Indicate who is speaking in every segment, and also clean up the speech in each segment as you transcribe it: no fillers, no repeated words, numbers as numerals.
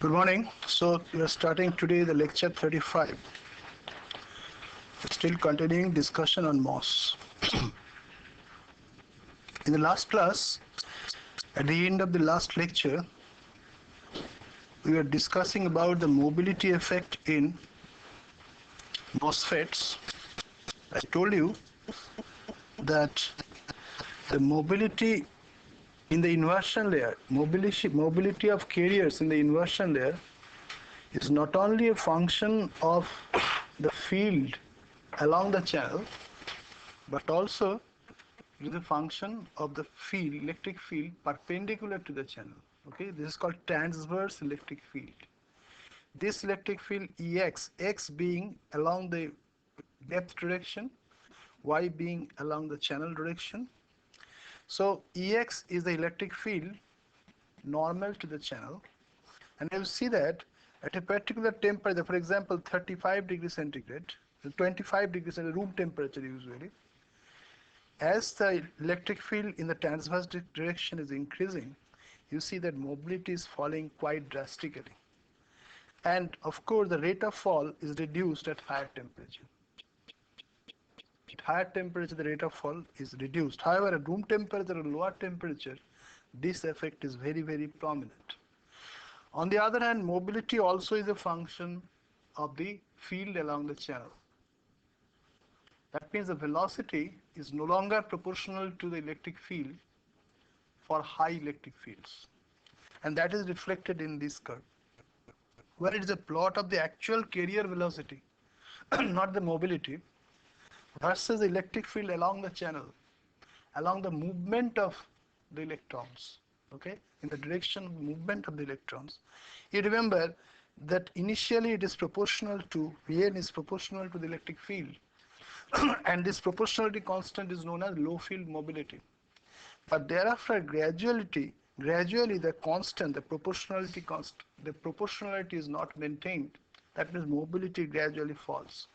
Speaker 1: Good morning. So we are starting today the lecture 35. We're still continuing discussion on MOS. In the last class, at the end of the last lecture, we were discussing about the mobility effect in MOSFETs. I told you that the mobility in the inversion layer, mobility of carriers in the inversion layer is not only a function of the field along the channel, but also it is a function of the field, electric field perpendicular to the channel. Okay, this is called transverse electric field. This electric field Ex, X being along the depth direction, Y being along the channel direction. So Ex is the electric field normal to the channel, and you'll see that at a particular temperature, for example 35 degrees centigrade, 25 degrees centigrade room temperature usually, as the electric field in the transverse direction is increasing, you see that mobility is falling quite drastically. And of course, the rate of fall is reduced at higher temperature. At higher temperature, the rate of fall is reduced. However, at room temperature or lower temperature, this effect is very, very prominent. On the other hand, mobility also is a function of the field along the channel. That means the velocity is no longer proportional to the electric field for high electric fields. And that is reflected in this curve, where it is a plot of the actual carrier velocity, not the mobility, versus the electric field along the channel, along the movement of the electrons, okay, in the direction of movement of the electrons. You remember that initially it is proportional to, Vn is proportional to the electric field, and this proportionality constant is known as low field mobility. But thereafter, gradually the constant, the proportionality is not maintained. That means mobility gradually falls.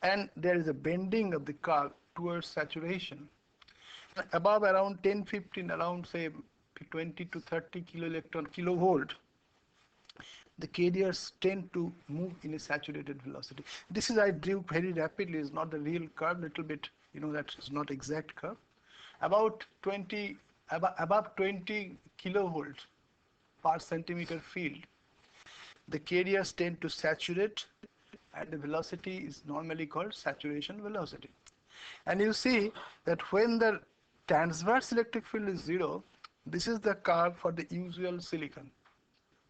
Speaker 1: And there is a bending of the curve towards saturation. Above around 10, 15, around say 20 to 30 kilovolt, the carriers tend to move in a saturated velocity. This is I drew very rapidly, is not the real curve, little bit, that is not exact curve. About above 20 kilovolt per centimeter field, the carriers tend to saturate, and the velocity is normally called saturation velocity. And you see that when the transverse electric field is 0, this is the curve for the usual silicon,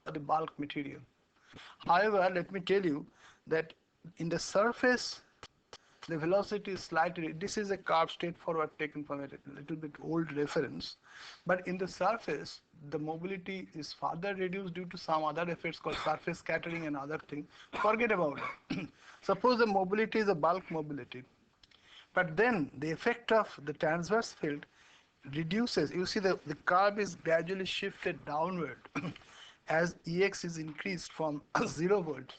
Speaker 1: or the bulk material. However, let me tell you that in the surface, the velocity is slightly, this is a curve straightforward taken from a little bit old reference, but in the surface, the mobility is further reduced due to some other effects called surface scattering and other things. Forget about it. Suppose the mobility is a bulk mobility, but then the effect of the transverse field reduces. You see the curve is gradually shifted downward as Ex is increased from 0 volt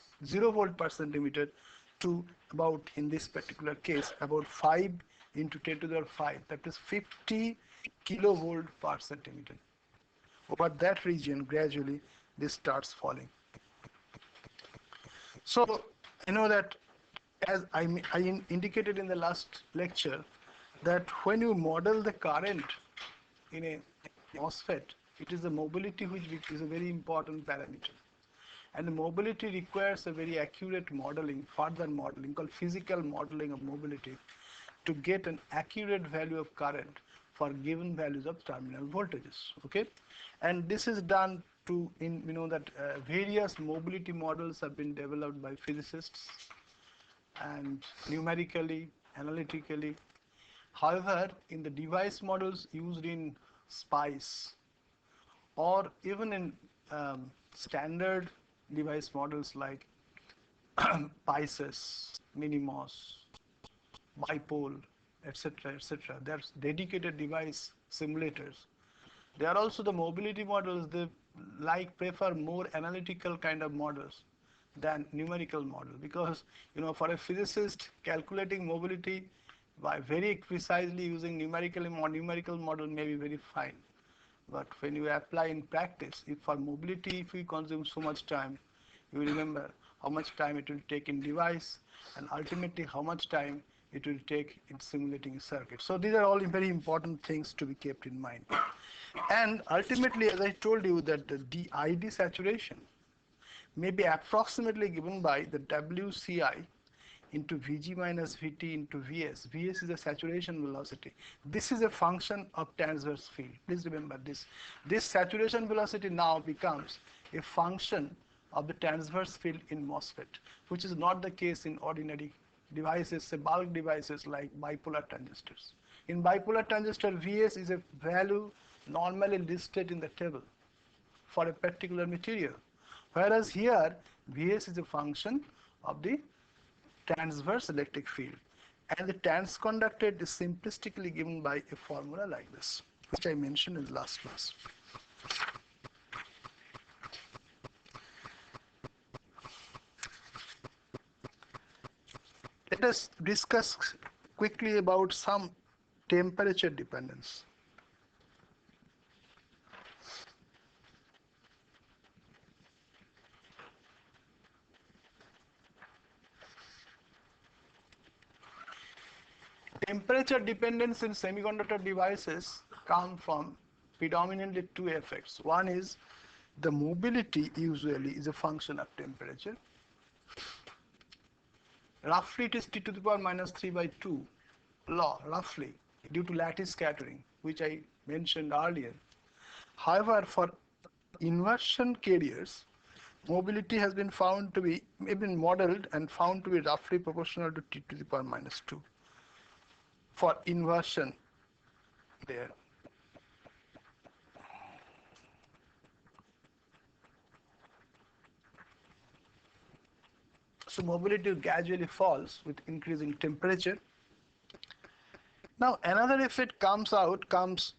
Speaker 1: per centimeter to about, in this particular case, about 5 into 10 to the 5, that is 50 kilovolt per centimeter. Over that region, gradually this starts falling. So you know that, as I indicated in the last lecture, that when you model the current in a MOSFET, it is the mobility which is a very important parameter. And the mobility requires a very accurate modeling, further modeling, called physical modeling of mobility, to get an accurate value of current for given values of terminal voltages. Okay, and this is done to, various mobility models have been developed by physicists, and numerically, analytically. However, in the device models used in SPICE, or even in standard device models like PICES, MINIMOS, BIPOL, etc., etc. There's dedicated device simulators. There are also the mobility models. They prefer more analytical kind of models than numerical model, because for a physicist, calculating mobility by very precisely using numerical model may be very fine. But when you apply in practice, if for mobility, if we consume so much time, you remember how much time it will take in device and ultimately how much time it will take in simulating a circuit. So these are all very important things to be kept in mind. And ultimately, as I told you, that the ID saturation may be approximately given by the WCI into Vg minus Vt into Vs. Vs is the saturation velocity. This is a function of transverse field. Please remember this. This saturation velocity now becomes a function of the transverse field in MOSFET, which is not the case in ordinary devices, say bulk devices like bipolar transistors. In bipolar transistor, Vs is a value normally listed in the table for a particular material, whereas here Vs is a function of the transverse electric field, and the transconducted is simplistically given by a formula like this, which I mentioned in the last class. Let us discuss quickly about some temperature dependence. Temperature dependence in semiconductor devices come from predominantly two effects. One is the mobility usually is a function of temperature. Roughly it is T to the power minus 3 by 2 law, roughly, due to lattice scattering, which I mentioned earlier. However, for inversion carriers, mobility has been found to be, modeled and found to be roughly proportional to T to the power minus 2 for inversion there. So mobility gradually falls with increasing temperature. Now another effect comes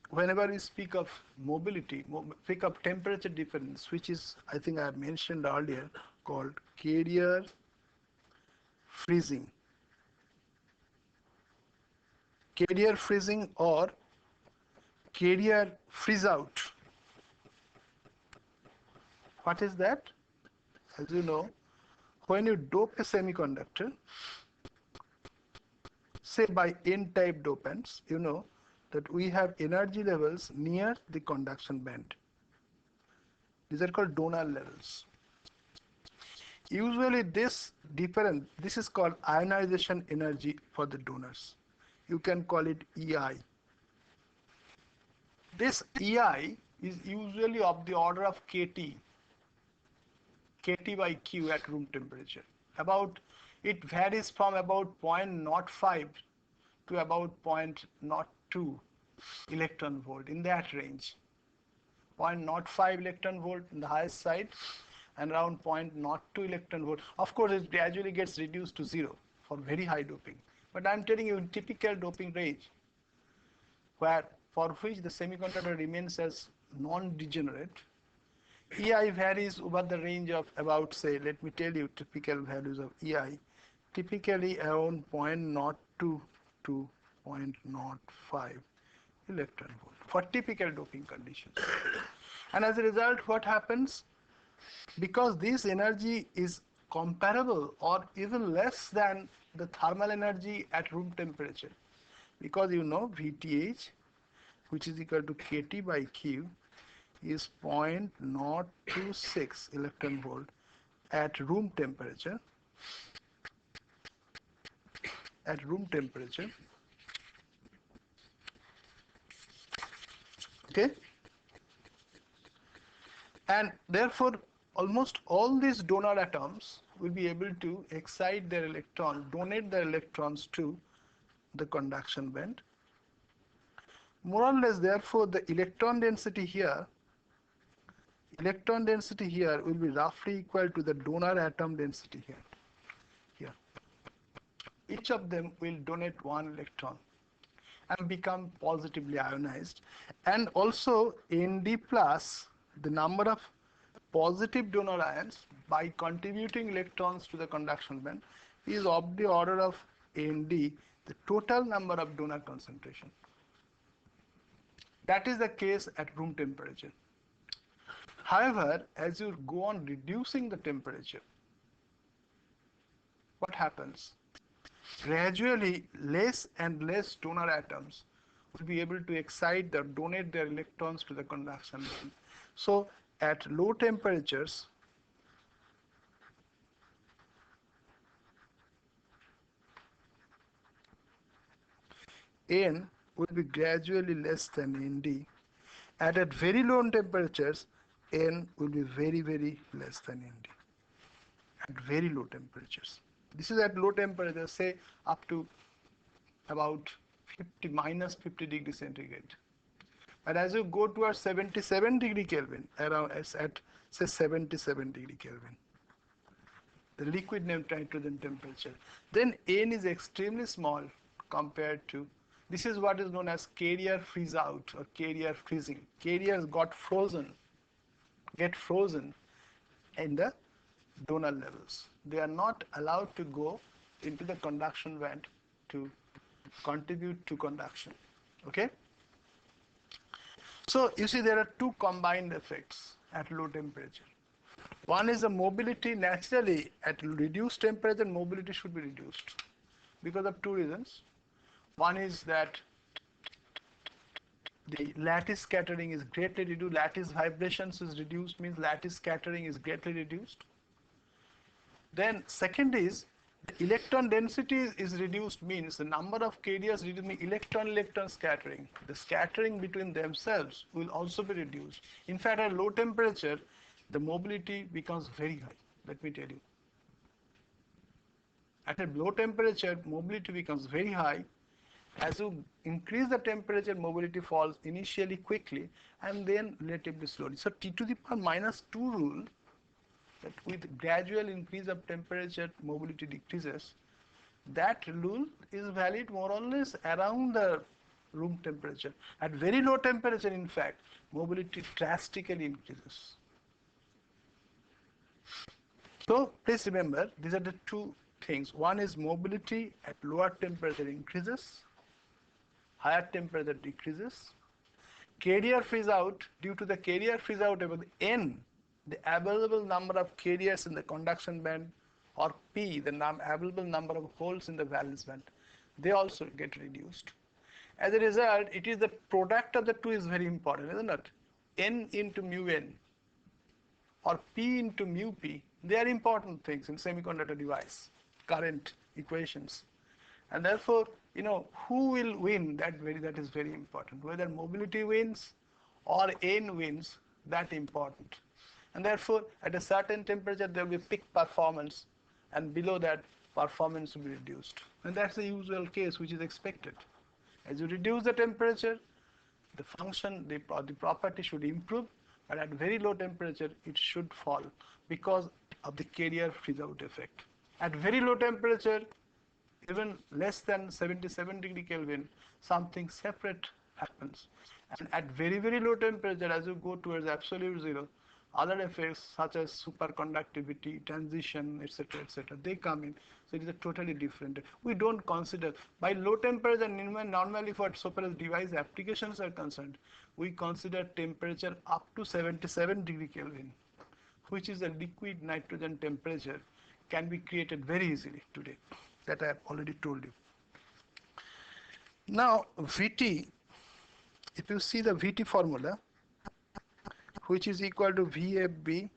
Speaker 1: whenever we speak of mobility, speak of temperature dependence, which is, I think I have mentioned earlier, called carrier freezing. Carrier freezing or carrier freeze out. What is that? As you know, when you dope a semiconductor, say by N-type dopants, you know that we have energy levels near the conduction band. These are called donor levels. Usually this is called ionization energy for the donors. You can call it EI. This EI is usually of the order of KT by Q at room temperature. It varies from about 0.05 to about 0.02 electron volt, in that range. 0.05 electron volt in the highest side and around 0.02 electron volt. Of course, it gradually gets reduced to 0 for very high doping. But I'm telling you, in typical doping range, for which the semiconductor remains as non-degenerate, EI varies over the range of about, say, let me tell you typical values of EI, typically around 0.02 to 0.05 electron volt for typical doping conditions. And as a result, what happens? Because this energy is comparable or even less than the thermal energy at room temperature, because you know VTH, which is equal to KT by Q, is 0.026 electron volt at room temperature. Okay, and therefore almost all these donor atoms will be able to excite their donate their electrons to the conduction band. More or less, therefore, the electron density here will be roughly equal to the donor atom density here. Each of them will donate one electron and become positively ionized. And also Nd plus, the number of positive donor ions by contributing electrons to the conduction band, is of the order of Nd, the total number of donor concentration. That is the case at room temperature. However, as you go on reducing the temperature, what happens? Gradually, less and less donor atoms will be able to excite or donate their electrons to the conduction band. So, at low temperatures, N will be gradually less than Nd. At very low temperatures, N will be very, very less than Nd. At very low temperatures. This is at low temperatures, say up to about 50 minus 50 degrees centigrade. But as you go towards 77 degree Kelvin, around at say 77 degree Kelvin, the liquid nitrogen temperature, then N is extremely small compared to, this is what is known as carrier freeze out or carrier freezing. Carriers get frozen in the donor levels. They are not allowed to go into the conduction band to contribute to conduction. Okay? So you see there are two combined effects at low temperature. One is the mobility. Naturally, at reduced temperature, mobility should be reduced because of two reasons. One is that the lattice scattering is greatly reduced. Lattice vibrations is reduced, means lattice scattering is greatly reduced. Then second is the electron density is reduced, means the number of carriers reduced, means electron scattering. The scattering between themselves will also be reduced. In fact, at low temperature, the mobility becomes very high. Let me tell you. At a low temperature, mobility becomes very high. As you increase the temperature, mobility falls initially quickly and then relatively slowly. So T to the power minus 2 rule, that with gradual increase of temperature, mobility decreases. That rule is valid more or less around the room temperature. At very low temperature, in fact, mobility drastically increases. So please remember, these are the two things. One is mobility at lower temperature increases, higher temperature decreases. Carrier freeze out, due to the carrier freeze out about N, the available number of carriers in the conduction band, or P, the available number of holes in the valence band, they also get reduced. As a result, it is the product of the two is very important, isn't it? N into mu N or P into mu P, they are important things in semiconductor device, current equations. And therefore, who will win, that is very important. Whether mobility wins or N wins, that important. And therefore, at a certain temperature, there will be peak performance, and below that, performance will be reduced. And that's the usual case which is expected. As you reduce the temperature, the function, the property should improve, but at very low temperature, it should fall because of the carrier freeze-out effect. At very low temperature, even less than 77 degree Kelvin, something separate happens. And at very, very low temperature, as you go towards absolute zero, other effects such as superconductivity, transition, etc., they come in. So it is a totally different. We don't consider, by low temperature, normally for so far as device applications are concerned, we consider temperature up to 77 degree Kelvin, which is a liquid nitrogen temperature, can be created very easily today. That I have already told you. Now, Vt, if you see the Vt formula, which is equal to VFB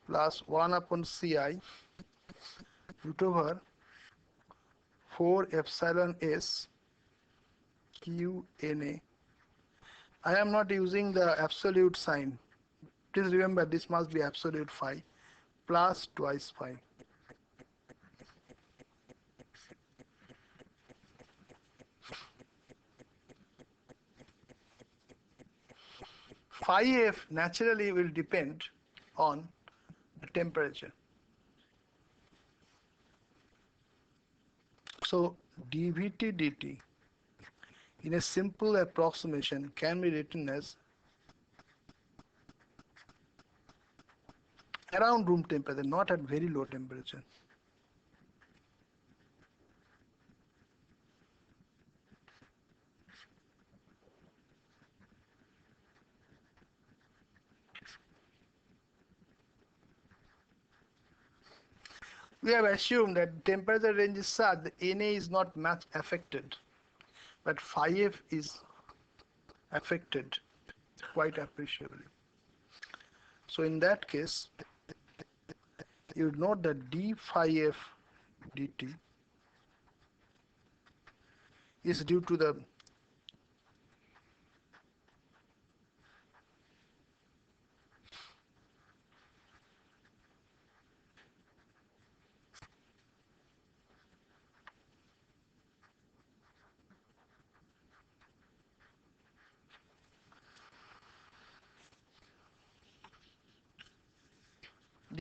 Speaker 1: plus 1 upon Ci root over 4 epsilon S QNA. I am not using the absolute sign. Please remember, this must be absolute phi plus twice phi. Phi f naturally will depend on the temperature. So dVt dt in a simple approximation can be written as around room temperature, not at very low temperature. We have assumed that temperature range is such that Na is not much affected, but phi f is affected quite appreciably. So in that case, you note that d phi f dt is due to the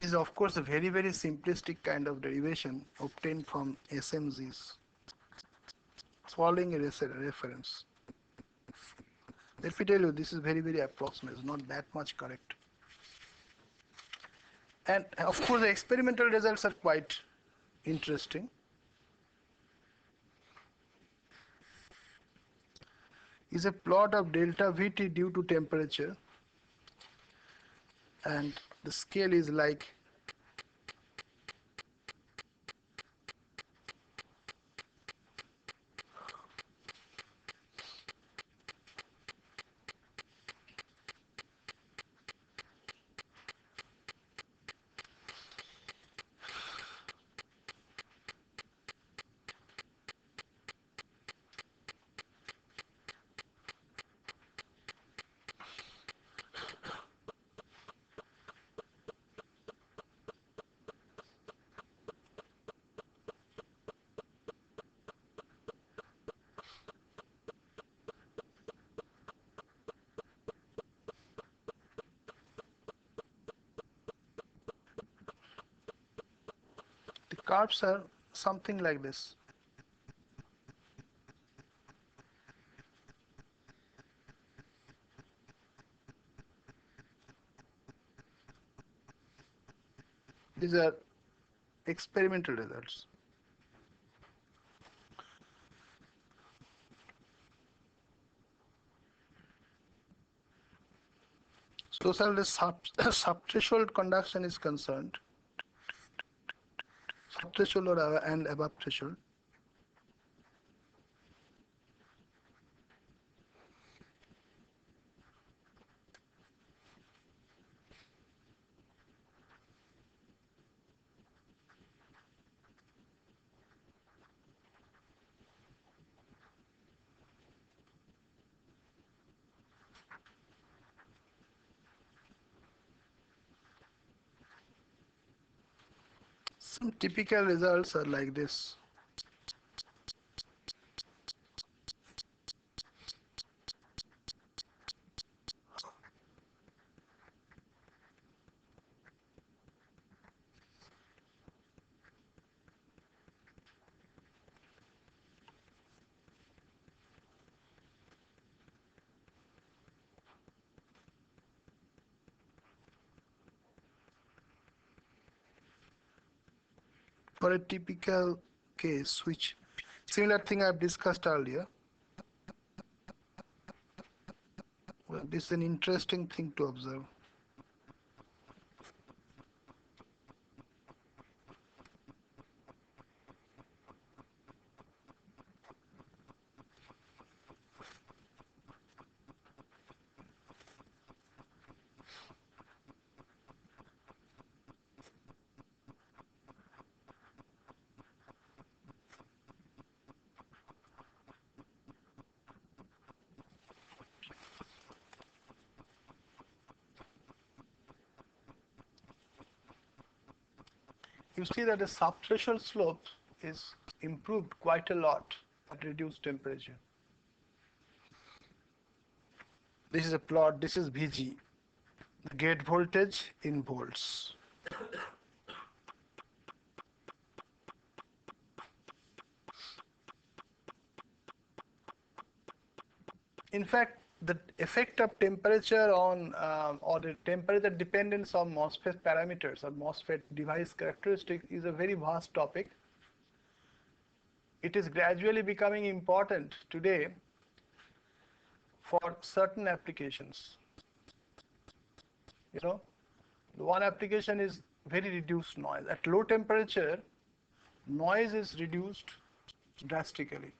Speaker 1: this is of course a very simplistic kind of derivation obtained from SMGs following a reference. Let me tell you, this is very approximate, it's not that much correct. And of course the experimental results are quite interesting. Is a plot of delta Vt due to temperature, and the scale is like the curves are something like this. These are experimental results. So as far as subthreshold conduction is concerned, subthreshold and above threshold, some typical results are like this. For a typical case, which similar thing I've discussed earlier, well, this is an interesting thing to observe. You see that the subthreshold slope is improved quite a lot at reduced temperature. This is a plot, this is Vg, the gate voltage in volts. In fact, the effect of temperature on or the temperature dependence on MOSFET parameters or MOSFET device characteristics is a very vast topic. It is gradually becoming important today for certain applications. You know, one application is very reduced noise. At low temperature, noise is reduced drastically.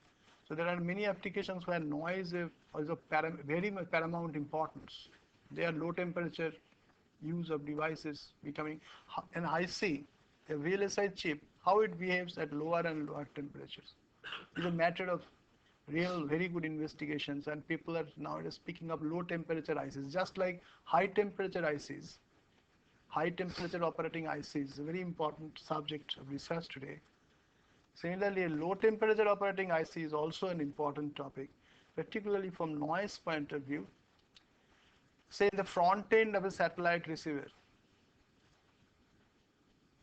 Speaker 1: So there are many applications where noise is of very much paramount importance. They are low temperature use of devices becoming an IC, a VLSI chip, how it behaves at lower and lower temperatures is a matter of real very good investigations, and people are nowadays picking up low temperature ICs just like high temperature ICs. High temperature operating ICs is a very important subject of research today. Similarly, a low temperature operating IC is also an important topic, particularly from noise point of view. Say in the front end of a satellite receiver,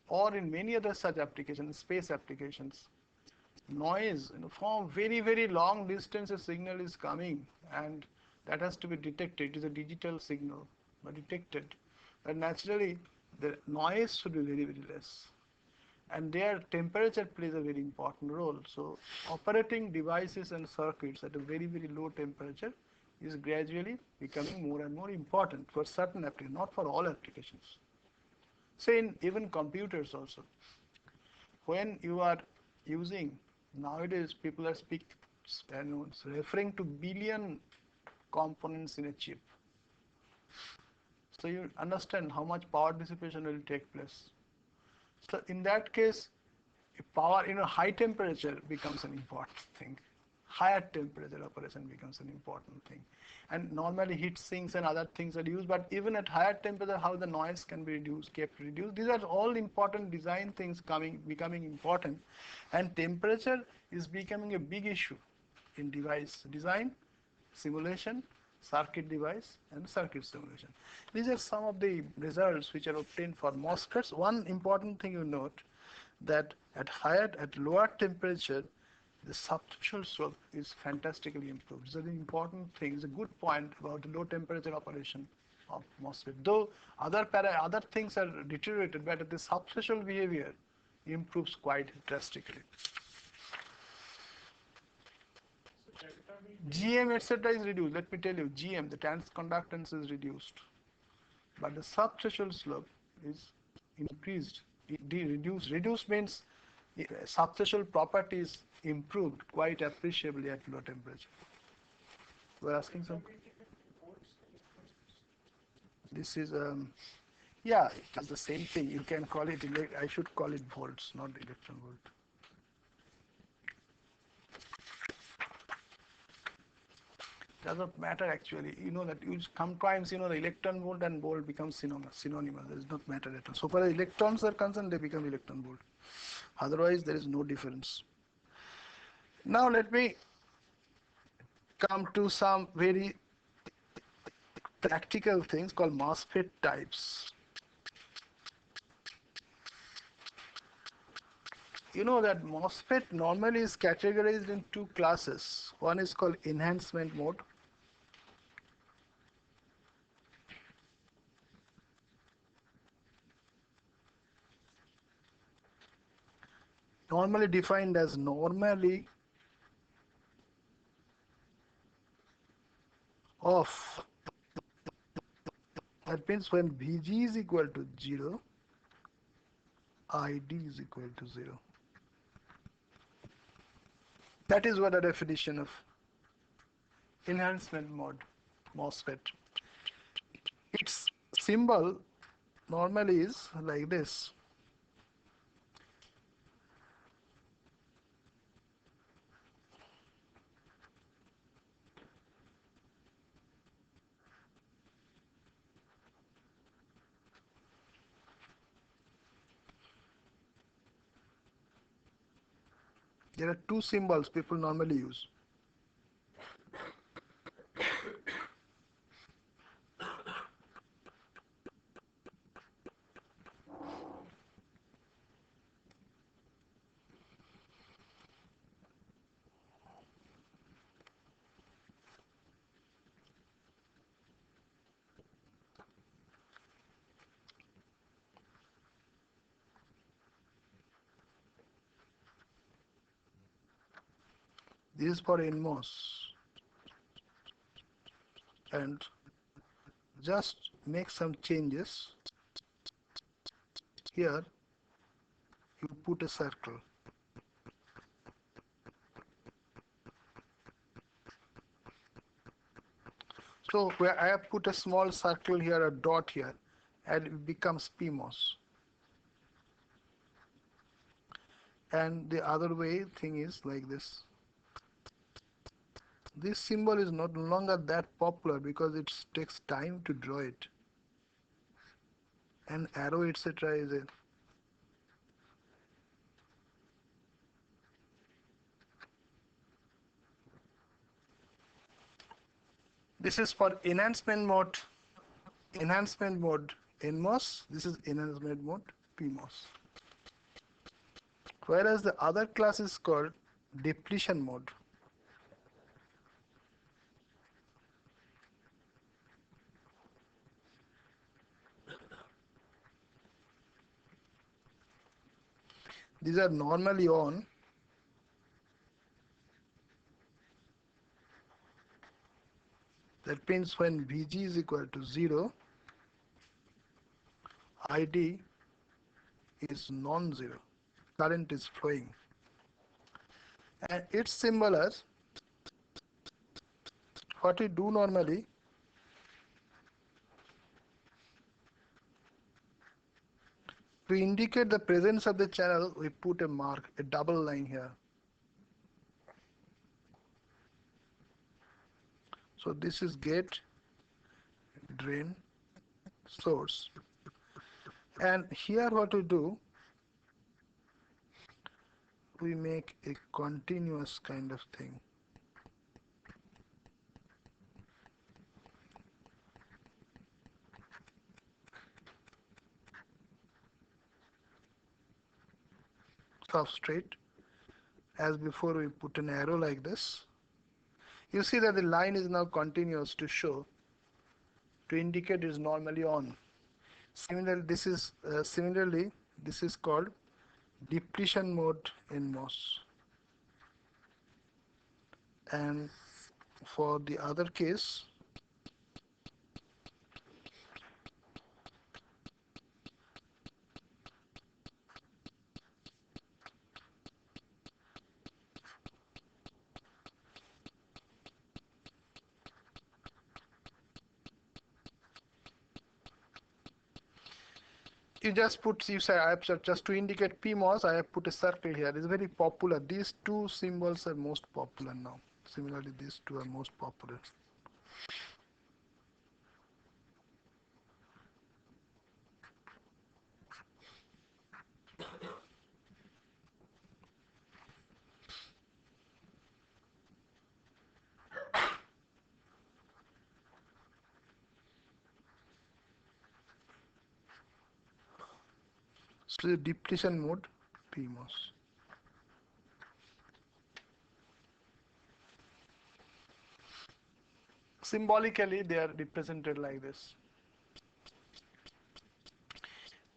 Speaker 1: or in many other such applications, space applications, noise, from very long distance a signal is coming, and that has to be detected. It is a digital signal, but detected. But naturally, the noise should be very less. And their temperature plays a very important role. So operating devices and circuits at a very low temperature is gradually becoming more and more important for certain applications, not for all applications. Say in even computers also. When you are using, nowadays people are referring to billion components in a chip. So you understand how much power dissipation will take place. So in that case, power, high temperature becomes an important thing. Higher temperature operation becomes an important thing. And normally heat sinks and other things are used, but even at higher temperature, how the noise can be kept reduced. These are all important design things becoming important. And temperature is becoming a big issue in device design, simulation, circuit device, and circuit simulation. These are some of the results which are obtained for MOSFETs. One important thing you note, that at lower temperature, the subthreshold slope is fantastically improved. It's an important thing. It's a good point about the low temperature operation of MOSFET. Though other things are deteriorated, but the subthreshold behavior improves quite drastically. GM etc. is reduced. Let me tell you, GM, the transconductance is reduced, but the subthreshold slope is increased. Reduced. Reduced means subthreshold properties improved quite appreciably at low temperature. You are asking something? This is yeah, it's the same thing. You can call it I should call it volts, not electron volt. Doesn't matter actually. You know that sometimes the electron volt and volt becomes synonymous. There is not matter at all. So far as electrons are concerned, they become electron volt. Otherwise, there is no difference. Now let me come to some very practical things called MOSFET types. You know that MOSFET normally is categorized in two classes. One is called enhancement mode. Normally defined as normally off. That means when Vg is equal to 0, Id is equal to 0. That is what the definition of enhancement mode MOSFET. Its symbol normally is like this. There are two symbols people normally use. This is for NMOS. And just make some changes. Here you put a circle. So where I have put a small circle here, a dot here, and it becomes PMOS. And the other way thing is like this. This symbol is no longer that popular because it takes time to draw it. And arrow etc. is a this is for enhancement mode NMOS, this is enhancement mode PMOS. Whereas the other class is called depletion mode. These are normally on. That means when Vg is equal to 0, ID is non-zero. Current is flowing. And its symbol as what we do normally, to indicate the presence of the channel, we put a mark, a double line here. So this is gate, drain, source. And here what we do, we make a continuous kind of thing. Substrate. As before, we put an arrow like this. You see that the line is now continuous to show, to indicate is normally on. Similarly, this is called depletion mode in MOS. And for the other case, you just put, you say, I have just to indicate PMOS, I have put a circle here. It's very popular. These two symbols are most popular now. Similarly, these two are most popular. So the depletion mode, PMOS. Symbolically, they are represented like this.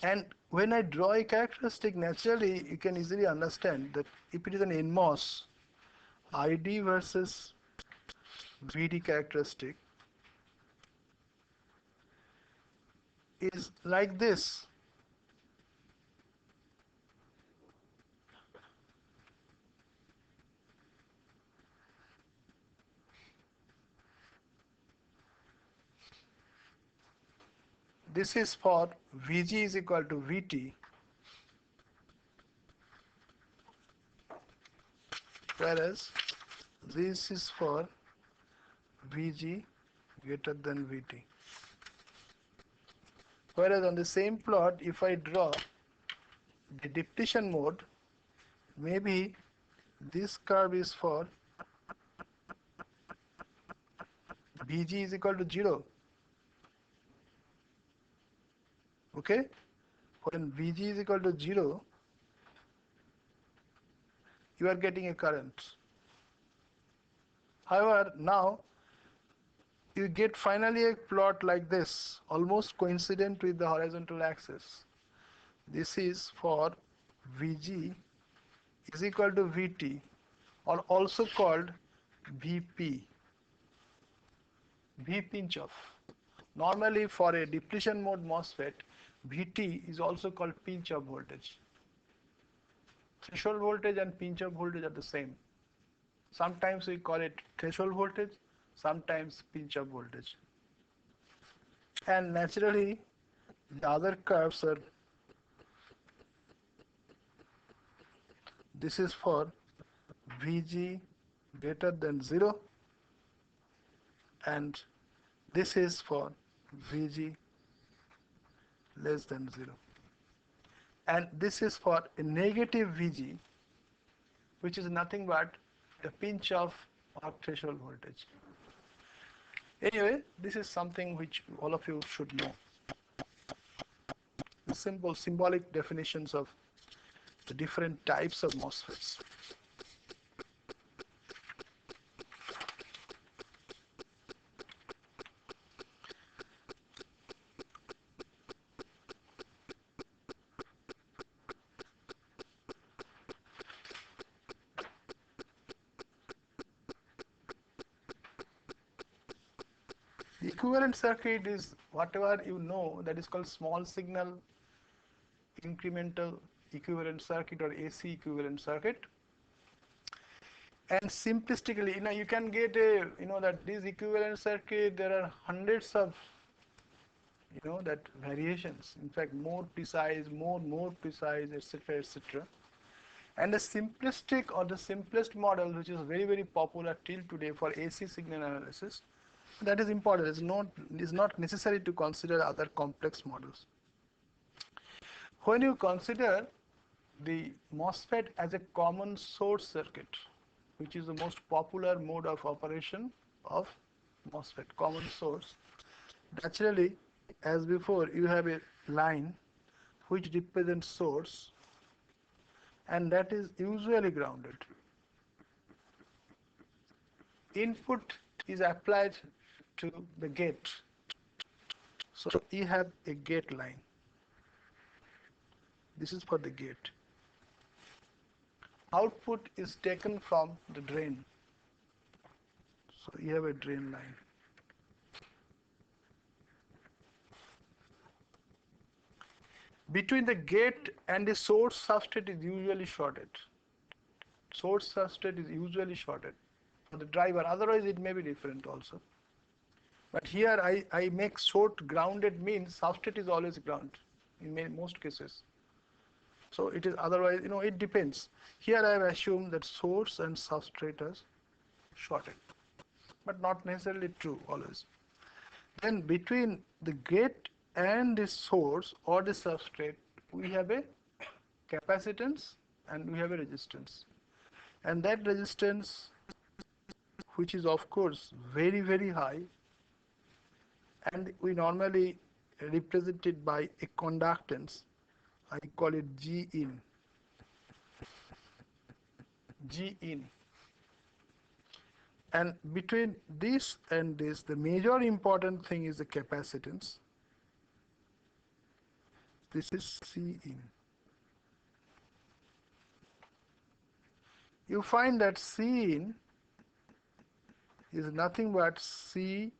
Speaker 1: And when I draw a characteristic, naturally, you can easily understand that if it is an NMOS, ID versus VD characteristic is like this. This is for Vg is equal to Vt, whereas this is for Vg greater than Vt. Whereas on the same plot, if I draw the depletion mode, maybe this curve is for Vg is equal to 0. Okay? When Vg is equal to 0, you are getting a current. However, now you get finally a plot like this, almost coincident with the horizontal axis. This is for Vg is equal to Vt, or also called Vp, V pinch off. Normally for a depletion mode MOSFET, Vt is also called pinch off voltage. Threshold voltage and pinch off voltage are the same. Sometimes we call it threshold voltage, sometimes pinch of voltage. And naturally, the other curves are, this is for Vg greater than 0, and this is for Vg less than 0. And this is for a negative Vg, which is nothing but a pinch of or threshold voltage. Anyway, this is something which all of you should know. Simple symbolic definitions of the different types of MOSFETs. The equivalent circuit is whatever you know that is called small signal incremental equivalent circuit or AC equivalent circuit. And simplistically, you can get a, that this equivalent circuit, there are hundreds of, that variations. In fact, more precise, more precise, etc., etc. And the simplistic or the simplest model, which is very, very popular till today for AC signal analysis, that is important. It's not necessary to consider other complex models. When you consider the MOSFET as a common source circuit, which is the most popular mode of operation of MOSFET, common source, naturally, as before, you have a line which represents source, and that is usually grounded. Input is applied to the gate. So you have a gate line. This is for the gate. Output is taken from the drain. So you have a drain line. Between the gate and the source substrate is usually shorted. Source substrate is usually shorted for the driver. Otherwise, it may be different also. But here I make short grounded means substrate is always ground in most cases. So it is otherwise, it depends. Here I have assumed that source and substrate is shorted, but not necessarily true always. Then between the gate and the source or the substrate, we have a capacitance and we have a resistance. And that resistance, which is of course very, very high, and we normally represent it by a conductance. I call it G in. G in. And between this and this, the major important thing is the capacitance. This is C in. You find that C in is nothing but CGS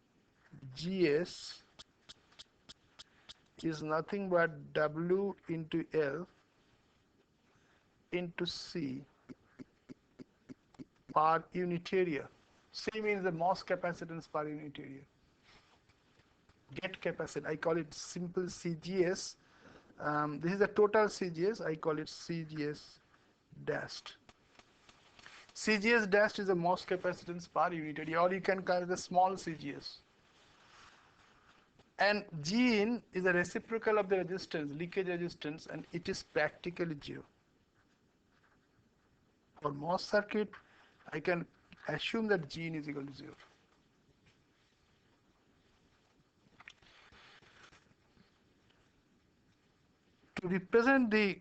Speaker 1: is nothing but W into L into C per unit area. C means the MOS capacitance per unit area. Gate capacitance, I call it simple CGS. This is the total CGS, I call it CGS dashed. CGS dashed is the MOS capacitance per unit area, or you can call it the small CGS. And G in is the reciprocal of the resistance, leakage resistance, and it is practically 0. For MOS circuit, I can assume that G in is equal to 0. To represent the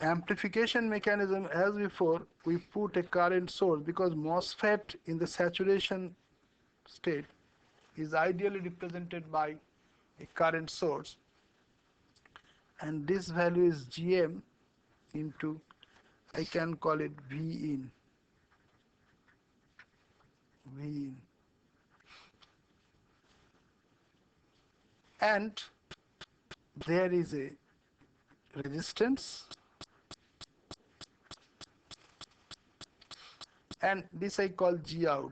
Speaker 1: amplification mechanism as before, we put a current source, because MOSFET in the saturation state is ideally represented by a current source, and this value is Gm into, I can call it V in. V in. And there is a resistance, and this I call G out.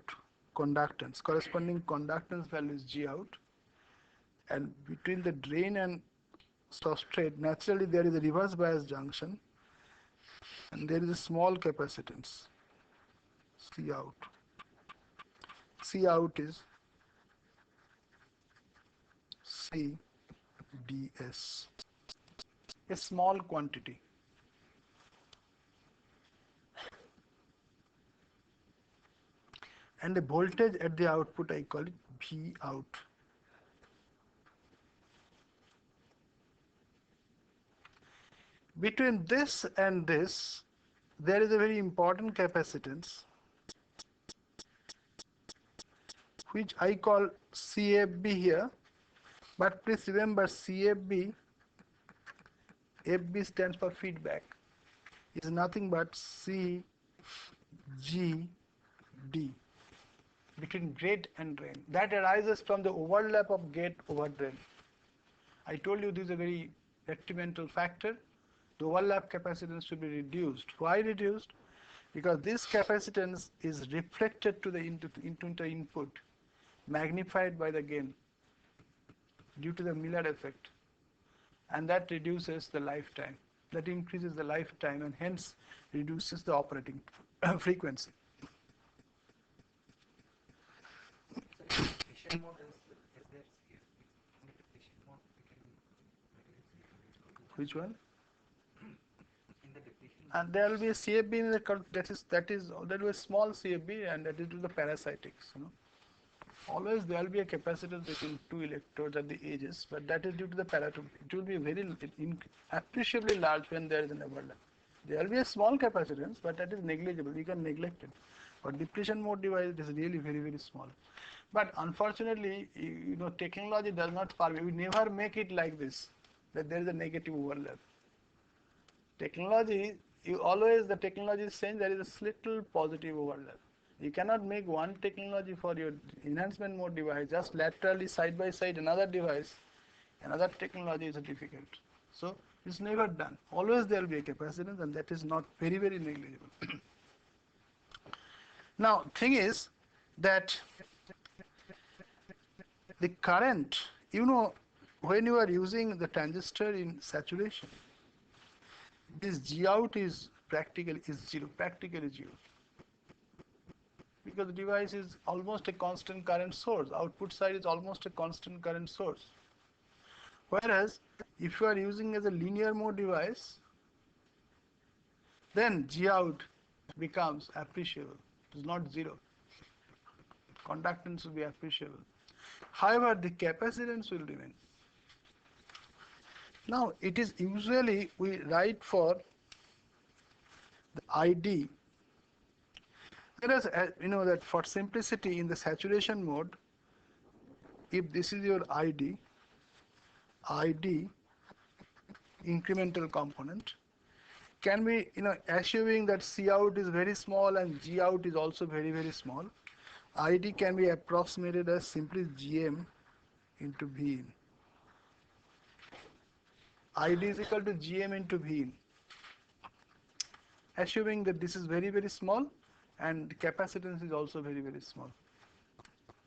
Speaker 1: conductance. Corresponding conductance value is G out. And between the drain and substrate, naturally there is a reverse bias junction, and there is a small capacitance, C out. C out is CDS, a small quantity. And the voltage at the output, I call it V out. Between this and this, there is a very important capacitance, which I call CFB here. But please remember, CFB, FB stands for feedback, is nothing but CGD, between gate and drain. That arises from the overlap of gate over drain. I told you this is a very detrimental factor. The overlap capacitance should be reduced. Why reduced? Because this capacitance is reflected to the into the input, magnified by the gain due to the Miller effect, and that reduces the lifetime. That increases the lifetime and hence reduces the operating frequency. Which one? And there will be a CFB in the that will be a small CFB, and that is to the parasitics. Always there will be a capacitance between two electrodes at the edges, but that is due to the paraton. It will be very appreciably large when there is an overlap. There will be a small capacitance, but that is negligible. You can neglect it. For depletion mode device, it is really very, very small. But unfortunately, technology does not permit. We never make it like this, that there is a negative overlap. Technology, the technology is saying there is a little positive overlap. You cannot make one technology for your enhancement mode device, just laterally side by side another device, another technology is difficult. So it's never done. Always there will be a capacitance, and that is not very, very negligible. Now, thing is that the current, when you are using the transistor in saturation, this G out is practically zero, because the device is almost a constant current source. Output side is almost a constant current source. Whereas if you are using as a linear mode device, then G out becomes appreciable. It is not zero. Conductance will be appreciable. However, the capacitance will remain. Now, it is usually we write for the ID. Whereas, that for simplicity in the saturation mode, if this is your ID incremental component, can be, assuming that C out is very small and G out is also very, very small, ID can be approximated as simply GM into V in. ID is equal to GM into V in. Assuming that this is very, very small and the capacitance is also very, very small.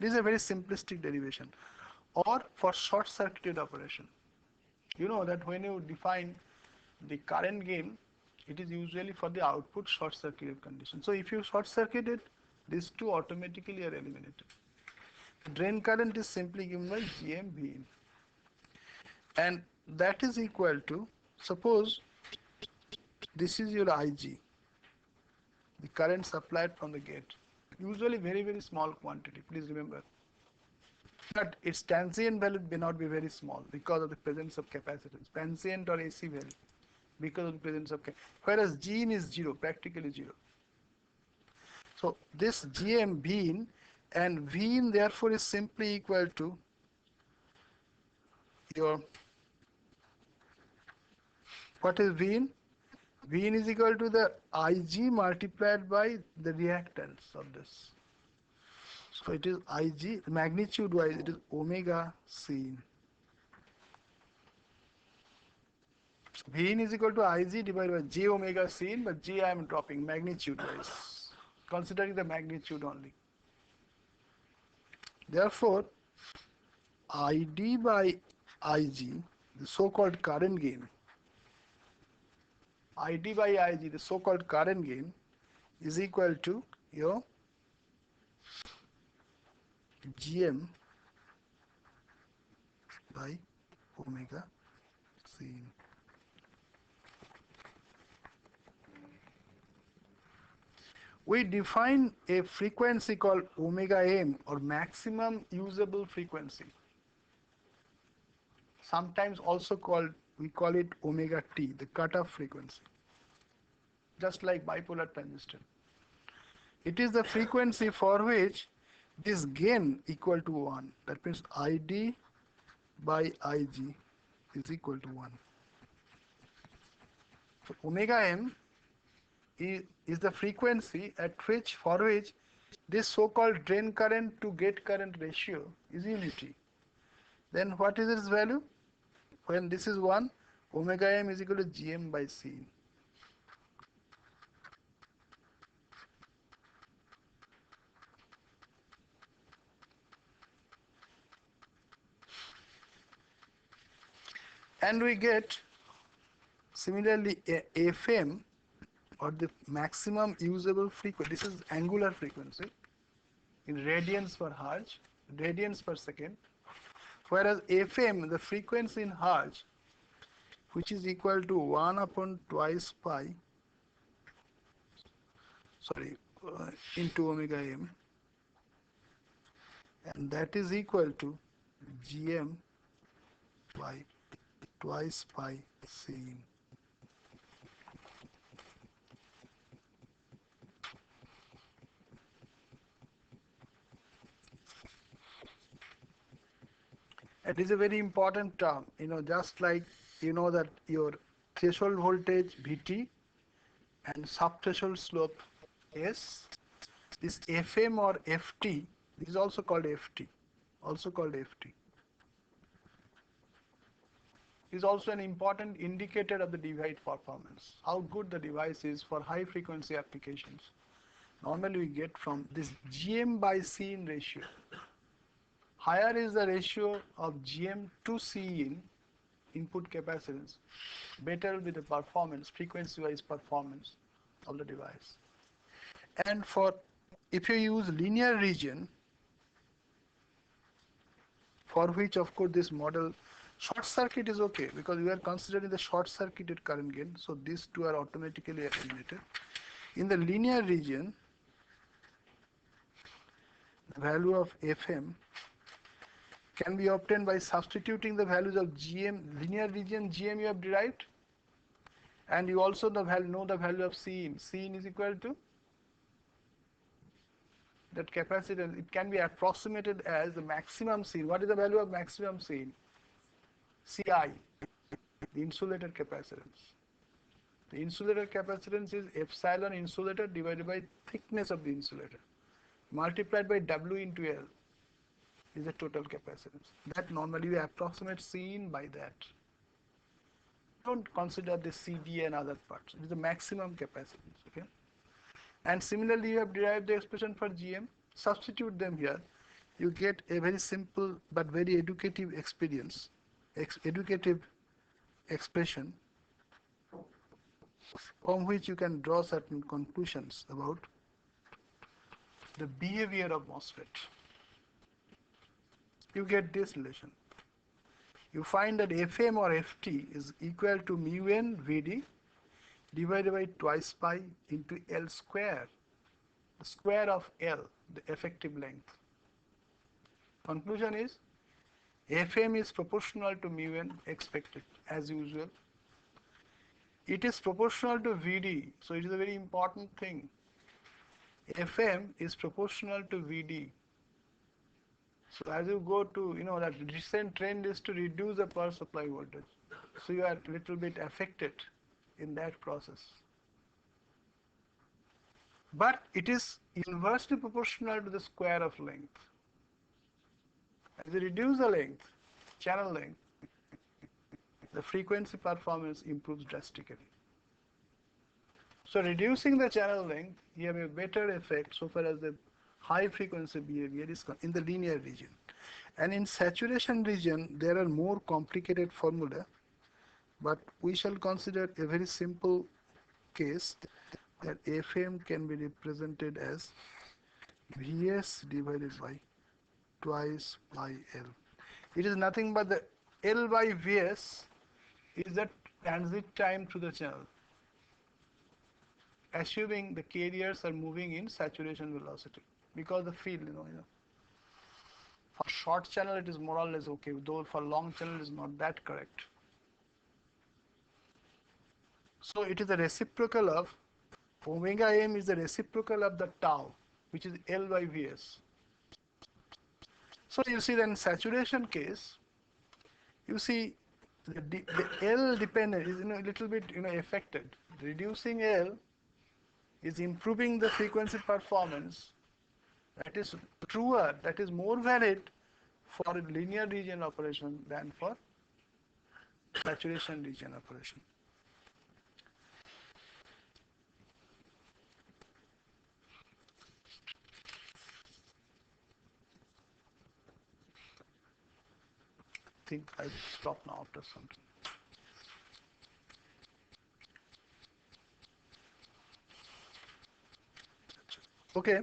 Speaker 1: This is a very simplistic derivation. Or for short circuited operation, you know that when you define the current gain, it is usually for the output short circuited condition. So if you short circuit it, these two automatically are eliminated. Drain current is simply given by GM V in. And that is equal to, suppose this is your IG, the current supplied from the gate. Usually very, very small quantity, please remember. But its transient value may not be very small because of the presence of capacitance, transient or AC value, because of the presence of whereas G in is zero, practically zero. So this GM V in, and V in therefore is simply equal to your, what is V in? V in is equal to the IG multiplied by the reactance of this. So it is IG, magnitude wise, it is omega C in. V in is equal to IG divided by J omega C in, but J I am dropping magnitude wise, considering the magnitude only. Therefore, ID by IG, the so-called current gain, ID by IG, the so-called current gain, is equal to your GM by omega C. We define a frequency called omega m, or maximum usable frequency. Sometimes also we call it omega t, the cutoff frequency. Just like bipolar transistor. It is the frequency for which this gain equal to 1. That means ID by IG is equal to 1. So omega m is the frequency for which this so-called drain current to gate current ratio is unity. Then what is its value? When this is 1, omega m is equal to Gm by C. And we get similarly FM, or the maximum usable frequency. This is angular frequency in radians per hertz, radians per second. Whereas FM, the frequency in hertz, which is equal to 1 upon twice pi, into omega m, and that is equal to Gm by twice pi Cin. It is a very important term, just like that your threshold voltage Vt and subthreshold slope S, this Fm or Ft, this is also called Ft, is also an important indicator of the device performance, how good the device is for high frequency applications. Normally we get from this Gm by Cin ratio. Higher is the ratio of Gm to Cin, input capacitance, better will be the performance, frequency-wise performance of the device. And if you use linear region, for which of course this model, short circuit is okay because we are considering the short circuited current gain, so these two are automatically eliminated. In the linear region, the value of Fm can be obtained by substituting the values of Gm, linear region Gm you have derived, and you also know the value of Cin. Cin is equal to that capacitance. It can be approximated as the maximum Cin. What is the value of maximum Cin? Ci, the insulator capacitance. The insulator capacitance is epsilon insulator divided by thickness of the insulator multiplied by W into L is the total capacitance. That normally we approximate Cin by that. Don't consider the CD and other parts. It is the maximum capacitance. Okay. And similarly, you have derived the expression for Gm. Substitute them here. You get a very simple but very educative expression from which you can draw certain conclusions about the behavior of MOSFET. You get this relation. You find that Fm or Ft is equal to mu n Vd divided by twice pi into L square, the square of L, the effective length. Conclusion is Fm is proportional to mu n expected as usual. It is proportional to Vd, so it is a very important thing. Fm is proportional to Vd. So as you go to, that recent trend is to reduce the power supply voltage. So you are a little bit affected in that process. But it is inversely proportional to the square of length. As you reduce the length, channel length, the frequency performance improves drastically. So reducing the channel length, you have a better effect so far as the high frequency behavior is in the linear region. And in saturation region, there are more complicated formula, but we shall consider a very simple case that Fm can be represented as Vs divided by twice pi L. It is nothing but the L by Vs is the transit time through the channel, assuming the carriers are moving in saturation velocity, because the field, for short channel it is more or less okay, though for long channel it is not that correct. So it is the reciprocal of omega m is the reciprocal of the tau, which is L by Vs. So you see, then saturation case, you see the L dependent is a little bit affected. Reducing L is improving the frequency performance. That is truer, that is more valid for linear region operation than for saturation region operation. I think I'll stop now after something. Okay.